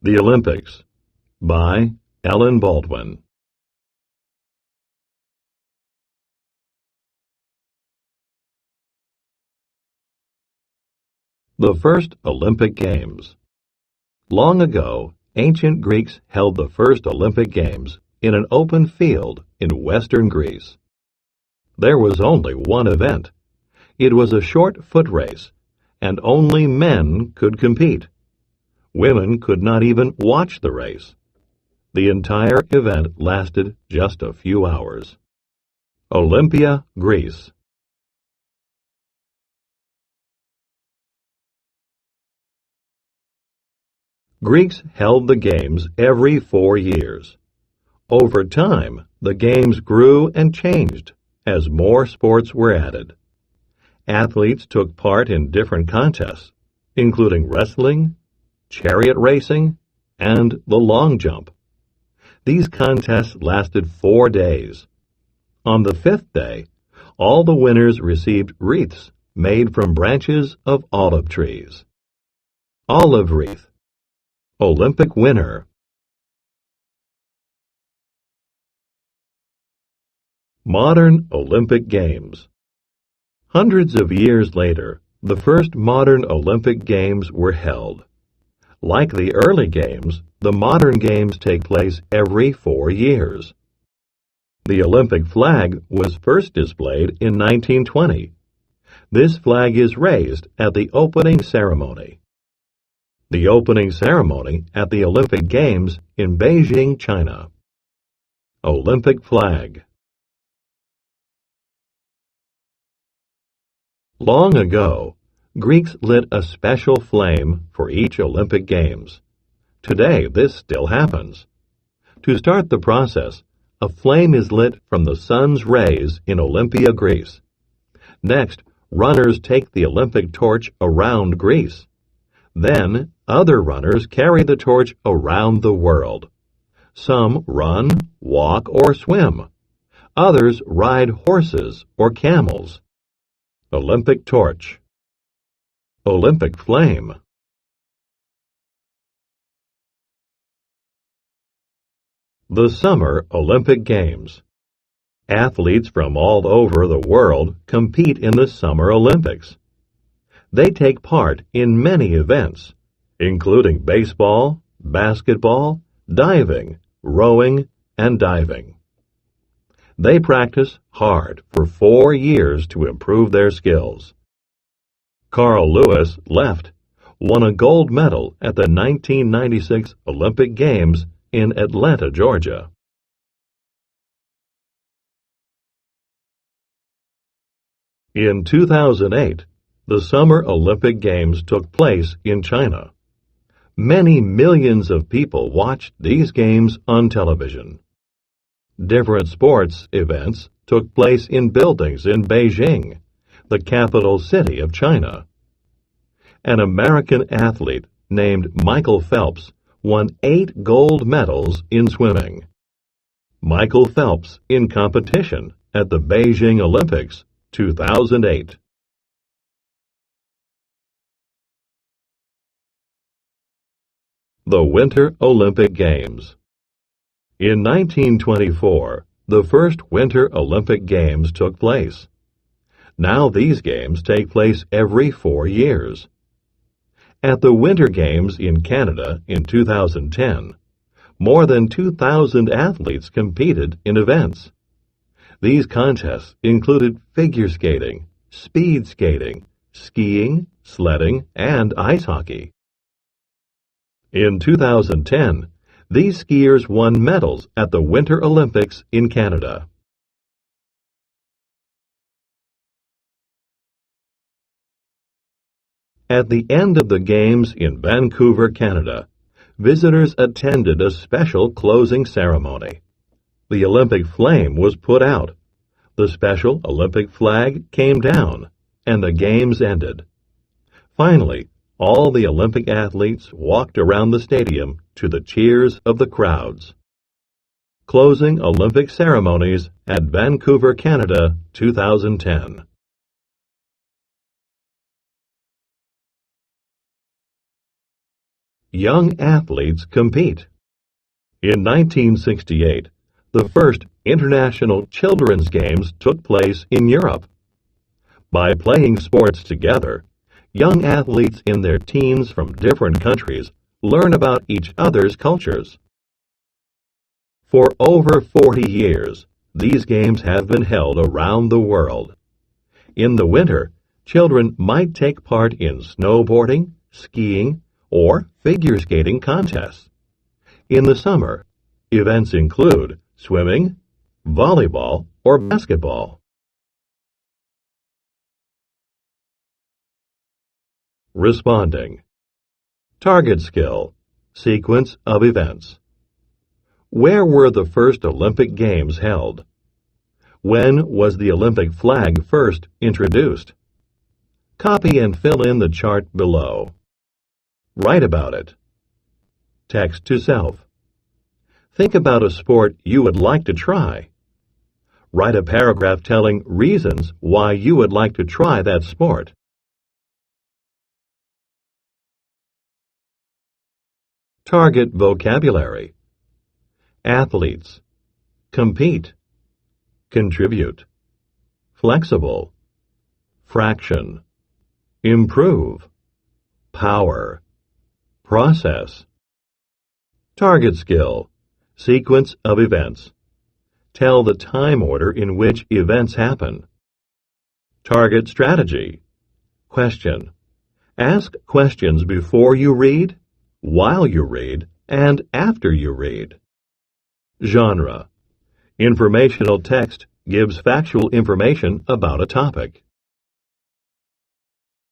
The Olympics by Ellen Baldwin. The first Olympic Games. Long ago, ancient Greeks held the first Olympic Games in an open field in western Greece. There was only one event. It was a short foot race, and only men could compete. Women could not even watch the race. The entire event lasted just a few hours. Olympia, Greece. Greeks held the Games every 4 years. Over time, the Games grew and changed as more sports were added. Athletes took part in different contests, including wrestling, chariot racing, and the long jump. These contests lasted 4 days. On the 5th day, all the winners received wreaths made from branches of olive trees. Olive wreath. Olympic winner. Modern Olympic Games. Hundreds of years later, the first modern Olympic Games were held. Like the early Games, the modern Games take place every 4 years. The Olympic flag was first displayed in 1920. This flag is raised at the opening ceremony. The opening ceremony at the Olympic Games in Beijing, China. Olympic flag. Long ago, Greeks lit a special flame for each Olympic Games. Today, this still happens. To start the process, a flame is lit from the sun's rays in Olympia, Greece. Next, runners take the Olympic torch around Greece. Then, other runners carry the torch around the world. Some run, walk, or swim. Others ride horses or camels. Olympic torch. Olympic flame. The Summer Olympic Games. Athletes from all over the world compete in the Summer Olympics. They take part in many events, including baseball, basketball, diving, rowing, and diving. They practice hard for 4 years to improve their skills. Carl Lewis won a gold medal at the 1996 Olympic Games in Atlanta, Georgia. In 2008, the Summer Olympic Games took place in China. Many millions of people watched these games on television. Different sports events took place in buildings in Beijing, the capital city of China. An American athlete named Michael Phelps won 8 gold medals in swimming. Michael Phelps in competition at the Beijing Olympics 2008. The Winter Olympic Games. In 1924, the first Winter Olympic Games took place. Now these games take place every 4 years. At the Winter Games in Canada in 2010, more than 2,000 athletes competed in events. These contests included figure skating, speed skating, skiing, sledding, and ice hockey. In 2010, these skiers won medals at the Winter Olympics in Canada. At the end of the Games in Vancouver, Canada, visitors attended a special closing ceremony. The Olympic flame was put out. The special Olympic flag came down, and the Games ended. Finally, all the Olympic athletes walked around the stadium to the cheers of the crowds. Closing Olympic ceremonies at Vancouver, Canada, 2010. young athletes compete. In 1968, the first international children's games took place in Europe. By playing sports together, young athletes in their teams from different countries learn about each other's cultures. For over 40 years, these games have been held around the world. In the winter, children might take part in snowboarding, skiing, or figure skating contests. In the summer, events include swimming, volleyball, or basketball. Responding. Target skill. Sequence of events. Where were the first Olympic Games held? When was the Olympic flag first introduced? Copy and fill in the chart below. Write about it. Text to self. Think about a sport you would like to try. Write a paragraph telling reasons why you would like to try that sport. Target vocabulary. Athletes. Compete. Contribute. Flexible. Fraction. Improve. Power. Process. Target skill. Sequence of events. Tell the time order in which events happen. Target strategy. Question. Ask questions before you read, while you read, and after you read. Genre. Informational text gives factual information about a topic.